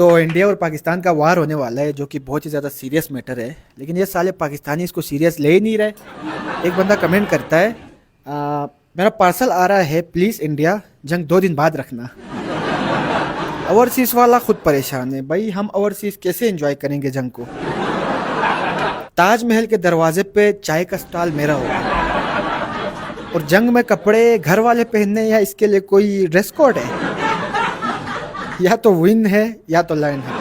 तो इंडिया और पाकिस्तान का वार होने वाला है, जो कि बहुत ही ज़्यादा सीरियस मैटर है, लेकिन ये साले पाकिस्तानी इसको सीरियस ले ही नहीं रहे। एक बंदा कमेंट करता है, मेरा पार्सल आ रहा है, प्लीज़ इंडिया जंग 2 दिन बाद रखना। ओवरसीज़ वाला खुद परेशान है। भाई हम ओवरसीज़ कैसे एंजॉय करेंगे जंग को? ताजमहल के दरवाजे पे चाय का स्टॉल मेरा होगा, और जंग में कपड़े घर वाले पहनने या इसके लिए कोई ड्रेस कोड है? या तो विन है या तो लर्न है।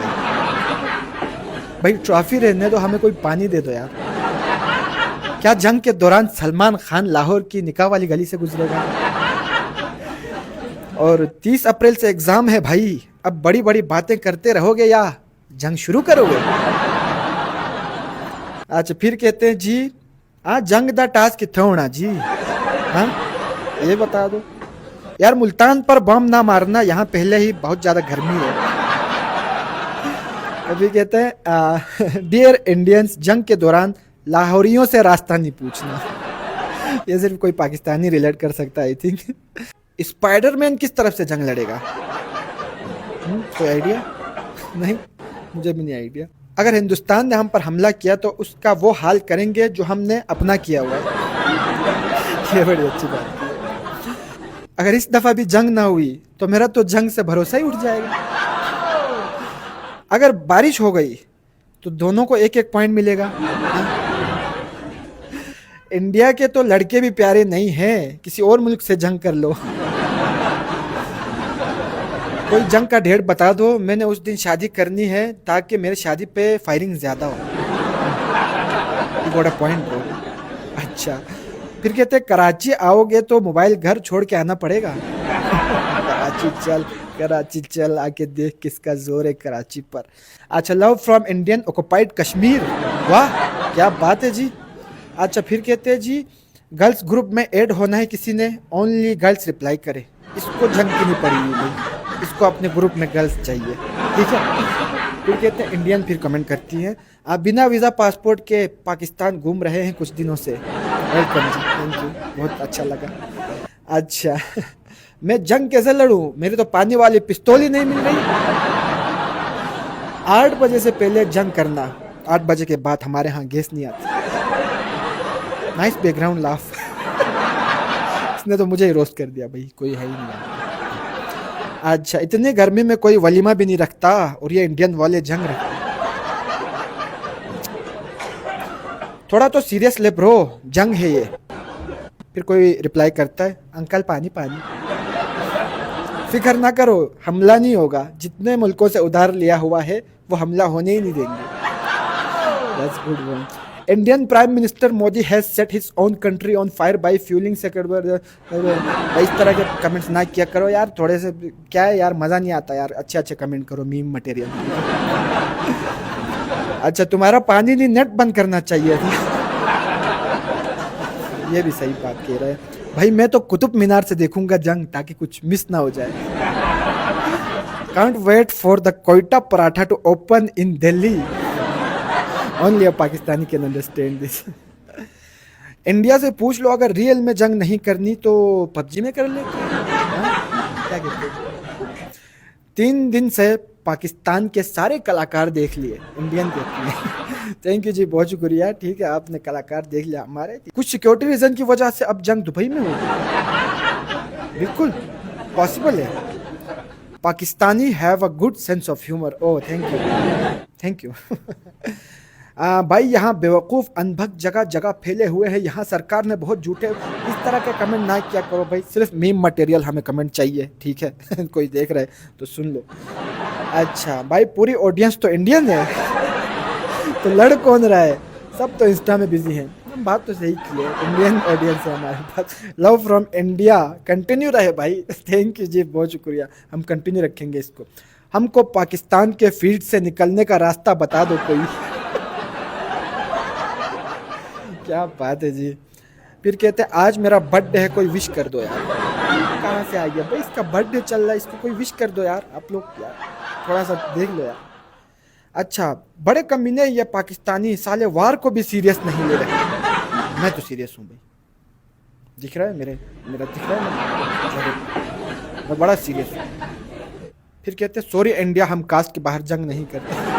भाई ट्रॉफी रहने दो, हमें कोई पानी दे दो यार। क्या जंग के दौरान सलमान खान लाहौर की निकाह वाली गली से गुजरेगा? और 30 अप्रैल से एग्जाम है भाई, अब बड़ी बड़ी बातें करते रहोगे या जंग शुरू करोगे? अच्छा फिर कहते हैं जी जंग दा टास्क कितना होना जी? हाँ ये बता दो यार। मुल्तान पर बम ना मारना, यहाँ पहले ही बहुत ज्यादा गर्मी है। अभी कहते हैं डियर इंडियंस, जंग के दौरान लाहौरियों से रास्ता नहीं पूछना। ये सिर्फ कोई पाकिस्तानी रिलेट कर सकता है आई थिंक। स्पाइडरमैन किस तरफ से जंग लड़ेगा? कोई आइडिया नहीं, मुझे भी नहीं आइडिया। अगर हिंदुस्तान ने हम पर हमला किया तो उसका वो हाल करेंगे जो हमने अपना किया हुआ है। ये बड़ी अच्छी बात है। अगर इस दफा भी जंग ना हुई तो मेरा तो जंग से भरोसा ही उठ जाएगा। अगर बारिश हो गई तो दोनों को एक एक पॉइंट मिलेगा। इंडिया के तो लड़के भी प्यारे नहीं हैं, किसी और मुल्क से जंग कर लो। कोई जंग का डेट बता दो, मैंने उस दिन शादी करनी है ताकि मेरे शादी पे फायरिंग ज्यादा हो। Point bro. अच्छा फिर कहते हैं कराची आओगे तो मोबाइल घर छोड़ के आना पड़ेगा। कराची चल आके देख किसका जोर है कराची पर। अच्छा love from Indian occupied Kashmir, वाह क्या बात है जी। अच्छा फिर कहते हैं जी गर्ल्स ग्रुप में ऐड होना है किसी ने, ओनली गर्ल्स रिप्लाई करे। इसको जंग की नहीं पड़ी भाई, इसको अपने ग्रुप में गर्ल्स चाहिए, ठीक है। फिर कहते हैं इंडियन, फिर कमेंट करती हैं आप बिना वीज़ा पासपोर्ट के पाकिस्तान घूम रहे हैं कुछ दिनों से। वेलकम जी, थैंक यू, बहुत अच्छा लगा। अच्छा मैं जंग कैसे लड़ूं, मेरी तो पानी वाली पिस्तौल ही नहीं मिल रही। 8 बजे से पहले जंग करना, 8 बजे के बाद हमारे यहाँ गैस नहीं आती। Nice background laugh. इसने तो मुझे ही रोस्ट कर दिया भाई, कोई है ही नहीं। अच्छा इतनी गर्मी में कोई वलीमा भी नहीं रखता और ये इंडियन वाले जंग रखते। थोड़ा तो सीरियस ले ब्रो, जंग है ये। फिर कोई रिप्लाई करता है अंकल पानी पानी। फिक्र ना करो हमला नहीं होगा, जितने मुल्कों से उधार लिया हुआ है वो हमला होने ही नहीं देंगे। That's good one. Indian Prime Minister Modi has set his own country on fire by fueling sector। इस तरह के कमेंट्स ना किया करो यार, थोड़े से क्या है यार, मज़ा नहीं आता यार। अच्छे अच्छे कमेंट करो, मीम मटेरियल। अच्छा तुम्हारा पानी नहीं नेट बंद करना चाहिए था। ये भी सही बात कह रहा है भाई। मैं तो कुतुब मीनार से देखूंगा जंग ताकि कुछ मिस ना हो जाए। Can't wait for the Quetta paratha to open in Delhi, only a Pakistani can understand this. India से पूछ लो अगर रियल में जंग नहीं करनी तो पबजी में कर ले। क्या कहते हैं? 3 दिन से पाकिस्तान के सारे कलाकार देख लिए, इंडियन देख लिए। थैंक यू जी, बहुत शुक्रिया। ठीक है आपने कलाकार देख लिया हमारे। कुछ सिक्योरिटी रीजन की वजह से अब जंग दुबई में होगी, बिल्कुल पॉसिबल है। Pakistani have a good sense of humour. Oh thank you. भाई यहाँ बेवकूफ़ अनभक्त जगह जगह फैले हुए हैं, यहाँ सरकार ने बहुत झूठे। इस तरह के कमेंट ना किया करो भाई, सिर्फ मीम मटेरियल हमें कमेंट चाहिए, ठीक है। कोई देख रहा है तो सुन लो। अच्छा भाई पूरी ऑडियंस तो इंडियन है, तो लड़ कौन रहा है? सब तो इंस्टा में बिजी हैं। बात तो सही की है, इंडियन ऑडियंस है हमारे पास। लव फ्रॉम इंडिया कंटिन्यू रहे भाई। थैंक यू जी, बहुत शुक्रिया। हम कंटिन्यू रखेंगे इसको। हमको पाकिस्तान के फील्ड से निकलने का रास्ता बता दो कोई। क्या बात है जी। फिर कहते हैं आज मेरा बर्थडे है, कोई विश कर दो यार। कहाँ से आ गया भाई, इसका बर्थडे चल रहा है, इसको कोई विश कर दो यार आप लोग, यार थोड़ा सा देख लो यार। अच्छा बड़े कमीने ये पाकिस्तानी साले वार को भी सीरियस नहीं ले रहे। मैं तो सीरियस हूँ भाई, दिख रहा है मेरा दिख रहा है मैं बड़ा सीरियस हूँ। फिर कहते हैं सॉरी इंडिया, हम कास्ट के बाहर जंग नहीं करते।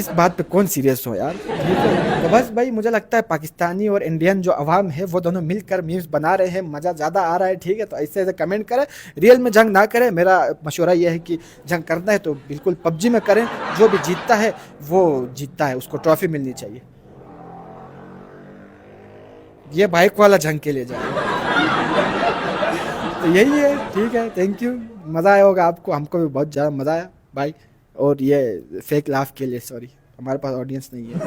इस बात पे कौन सीरियस हो यार, ठीक है। तो बस भाई मुझे लगता है पाकिस्तानी और इंडियन जो अवाम है वो दोनों मिलकर मीम्स बना रहे हैं, मज़ा ज़्यादा आ रहा है, ठीक है। तो ऐसे ऐसे कमेंट करें, रियल में जंग ना करें। मेरा मशवरा ये है कि जंग करना है तो बिल्कुल पबजी में करें, जो भी जीतता है वो जीतता है, उसको ट्रॉफी मिलनी चाहिए। ये बाइक वाला जंग के लिए जाए। तो यही है, ठीक है, थैंक यू। मज़ा आया होगा आपको, हमको भी बहुत ज़्यादा मज़ा आया भाई। और ये फेक लाफ के लिए सॉरी, हमारे पास ऑडियंस नहीं है।